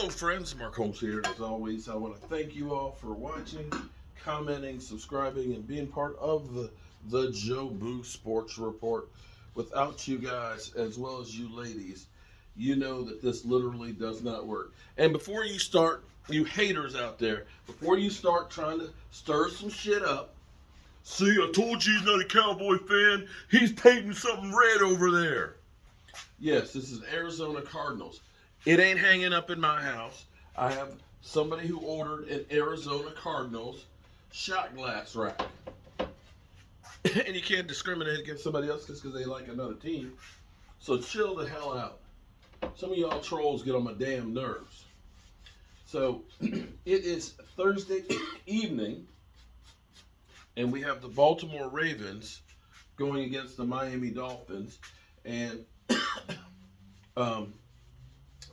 Hello friends, Mark Holmes here. As always, I want to thank you all for watching, commenting, subscribing, and being part of the Joe Boo Sports Report. Without you guys, as well as you ladies, you know that this literally does not work. And before you start, you haters out there, before you start trying to stir some shit up, see, I told you he's not a Cowboy fan. He's painting something red over there. Yes, this is Arizona Cardinals. It ain't hanging up in my house. I have somebody who ordered an Arizona Cardinals shot glass rack. And you can't discriminate against somebody else just because they like another team. So chill the hell out. Some of y'all trolls get on my damn nerves. So it is Thursday evening, and we have the Baltimore Ravens going against the Miami Dolphins. And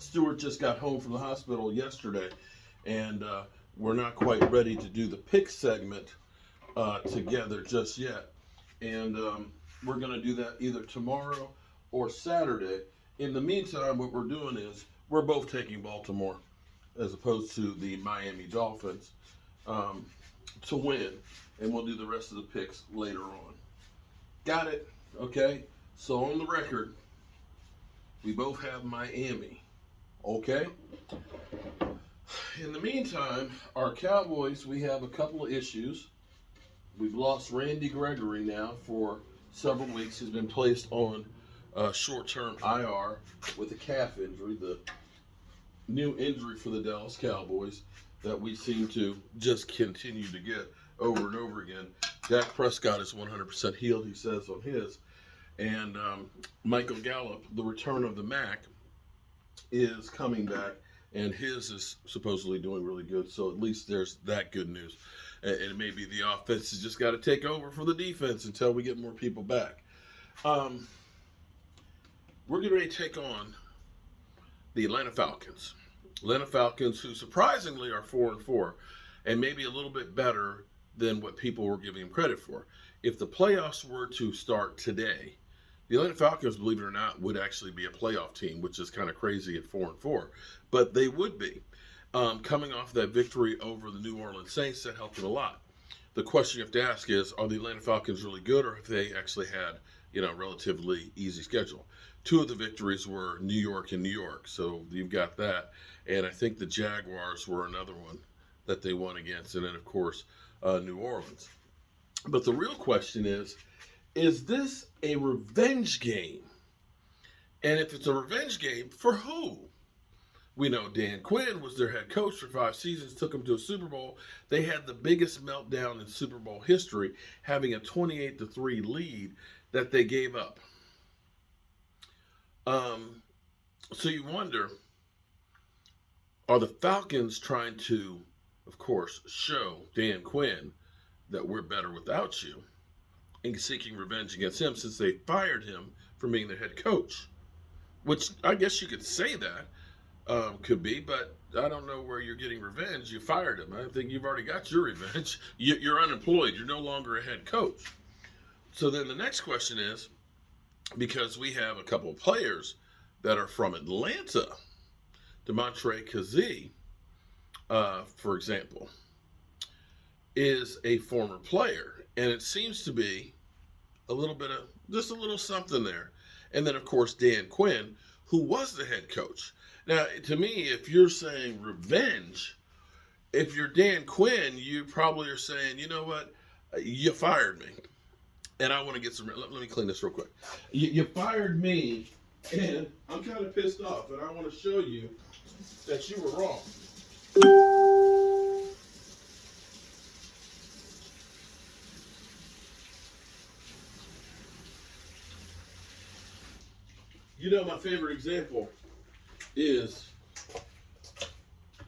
Stewart just got home from the hospital yesterday, and we're not quite ready to do the pick segment together just yet. And we're going to do that either tomorrow or Saturday. In the meantime, what we're doing is we're both taking Baltimore as opposed to the Miami Dolphins to win, and we'll do the rest of the picks later on. Got it? Okay. So on the record, we both have Miami. Okay? In the meantime, our Cowboys, we have a couple of issues. We've lost Randy Gregory now for several weeks. He's been placed on short-term IR with a calf injury, the new injury for the Dallas Cowboys that we seem to just continue to get over and over again. Dak Prescott is 100% healed, he says on his. And Michael Gallup, the return of the Mac, is coming back, and his is supposedly doing really good. So at least there's that good news. And maybe the offense has just got to take over for the defense until we get more people back. We're getting ready to take on the Atlanta Falcons. Atlanta Falcons, who surprisingly are 4-4, and maybe a little bit better than what people were giving them credit for. If the playoffs were to start today, the Atlanta Falcons, believe it or not, would actually be a playoff team, which is kind of crazy at 4-4. But they would be. Coming off that victory over the New Orleans Saints, that helped them a lot. The question you have to ask is, are the Atlanta Falcons really good, or have they actually had, a relatively easy schedule? Two of the victories were New York and New York, so you've got that. And I think the Jaguars were another one that they won against, and then, of course, New Orleans. But the real question is this a revenge game? And if it's a revenge game, for who? We know Dan Quinn was their head coach for 5 seasons, took them to a Super Bowl. They had the biggest meltdown in Super Bowl history, having a 28-3 lead that they gave up. So you wonder, are the Falcons trying to, of course, show Dan Quinn that we're better without you, and seeking revenge against him since they fired him from being their head coach? Which I guess you could say that could be, but I don't know where you're getting revenge. You fired him. I think you've already got your revenge. You're unemployed. You're no longer a head coach. So then the next question is, because we have a couple of players that are from Atlanta, Domantre Kazee, for example, is a former player, and it seems to be a little bit of just a little something there. And then, of course, Dan Quinn, who was the head coach. Now, to me, if you're saying revenge, if you're Dan Quinn, you probably are saying, you know what, you fired me, and I want to get some. Let me clean this real quick. You fired me, and I'm kind of pissed off, and I want to show you that you were wrong. My favorite example is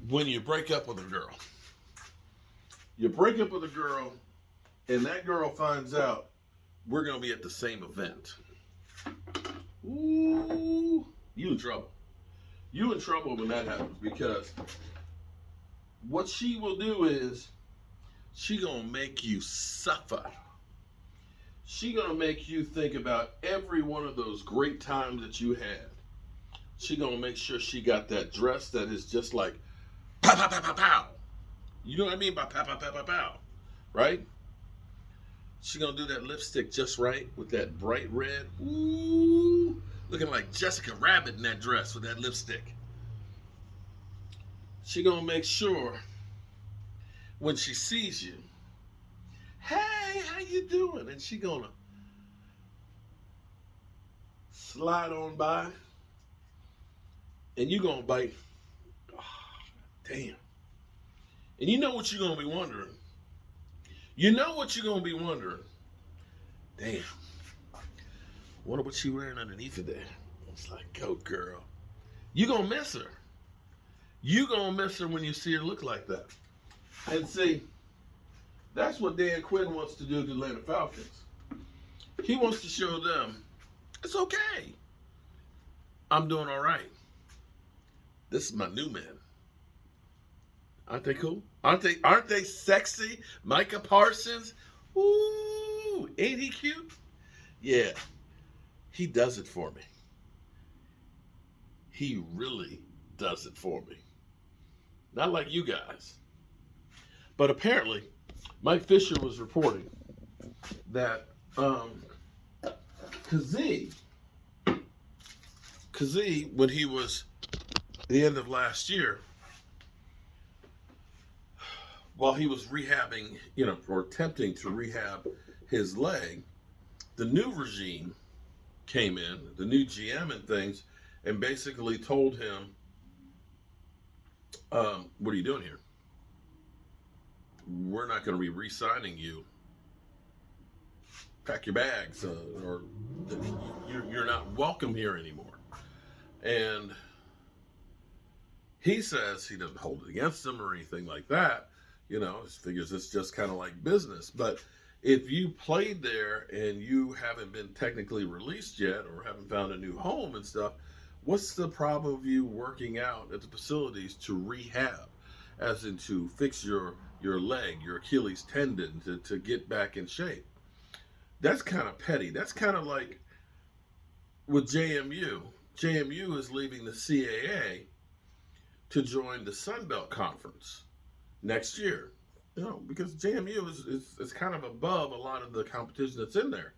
when you break up with a girl. You break up with a girl, and that girl finds out we're going to be at the same event. Ooh, you in trouble. You in trouble when that happens, because what she will do is she going to make you suffer. She going to make you think about every one of those great times that you had. She gonna make sure she got that dress that is just like pow pow pow pow pow. You know what I mean by pow pow pow pow pow, right? She gonna do that lipstick just right with that bright red. Ooh, looking like Jessica Rabbit in that dress with that lipstick. She gonna make sure when she sees you, hey, how you doing? And she gonna slide on by, and you gonna bite. Oh, damn. And you know what you're gonna be wondering. You know what you're gonna be wondering. Damn. Wonder what she wearing underneath of there. It's like, go girl. You gonna miss her. You gonna miss her when you see her look like that. And see, that's what Dan Quinn wants to do to the Atlanta Falcons. He wants to show them, it's okay. I'm doing all right. This is my new man. Aren't they cool? Aren't they sexy? Micah Parsons. Ooh, ain't he cute? Yeah. He does it for me. He really does it for me. Not like you guys. But apparently, Mike Fisher was reporting that Kazee, when he was at the end of last year, while he was rehabbing, or attempting to rehab his leg, the new regime came in, the new GM and things, and basically told him, what are you doing here? We're not going to be re-signing you. Pack your bags, or you're not welcome here anymore. And he says he doesn't hold it against him or anything like that. He figures it's just kind of like business. But if you played there and you haven't been technically released yet or haven't found a new home and stuff, what's the problem of you working out at the facilities to rehab, as in to fix your leg, your Achilles tendon, to get back in shape? That's kind of petty. That's kind of like with JMU. JMU is leaving the CAA to join the Sun Belt Conference next year. Because JMU is kind of above a lot of the competition that's in there.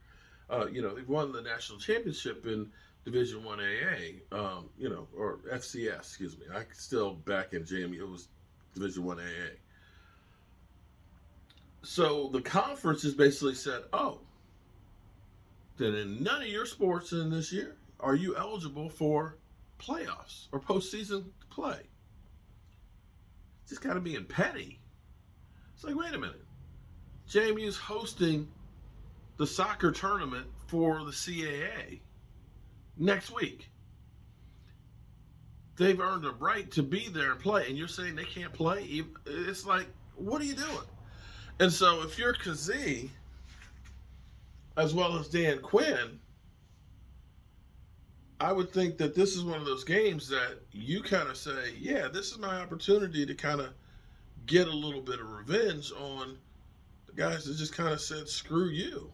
They've won the national championship in Division 1AA, or FCS, excuse me. I still back in JMU, it was Division 1AA. So the conference has basically said, then in none of your sports in this year are you eligible for playoffs or postseason play. Just kind of being petty. It's like, wait a minute. JMU's hosting the soccer tournament for the CAA next week. They've earned a right to be there and play, and you're saying they can't play? It's like, what are you doing? And so if you're Kazee, as well as Dan Quinn, I would think that this is one of those games that you kind of say, yeah, this is my opportunity to kind of get a little bit of revenge on the guys that just kind of said, screw you.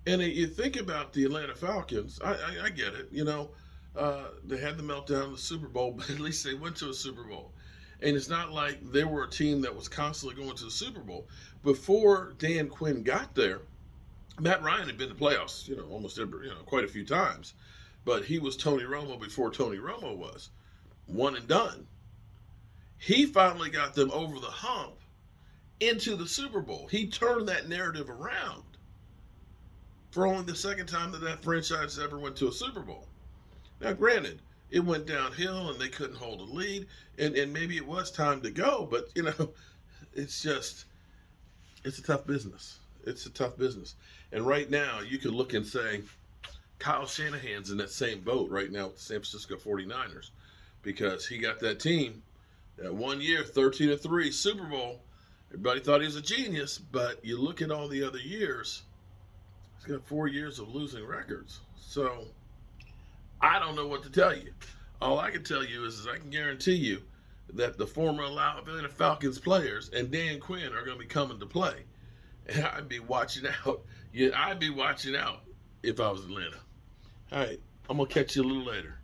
And you think about the Atlanta Falcons, I get it. They had the meltdown in the Super Bowl, but at least they went to a Super Bowl. And it's not like they were a team that was constantly going to the Super Bowl. Before Dan Quinn got there, Matt Ryan had been to playoffs, almost every, quite a few times. But he was Tony Romo before Tony Romo was. One and done. He finally got them over the hump into the Super Bowl. He turned that narrative around for only the second time that franchise ever went to a Super Bowl. Now, granted, it went downhill and they couldn't hold a lead, and maybe it was time to go, but, it's a tough business. It's a tough business. And right now, you could look and say, Kyle Shanahan's in that same boat right now with the San Francisco 49ers, because he got that team that 1 year, 13-3 Super Bowl. Everybody thought he was a genius, but you look at all the other years, he's got 4 years of losing records. So I don't know what to tell you. All I can tell you is I can guarantee you that the former Atlanta Falcons players and Dan Quinn are going to be coming to play. And I'd be watching out. Yeah, I'd be watching out if I was Atlanta. All right. I'm gonna catch you a little later.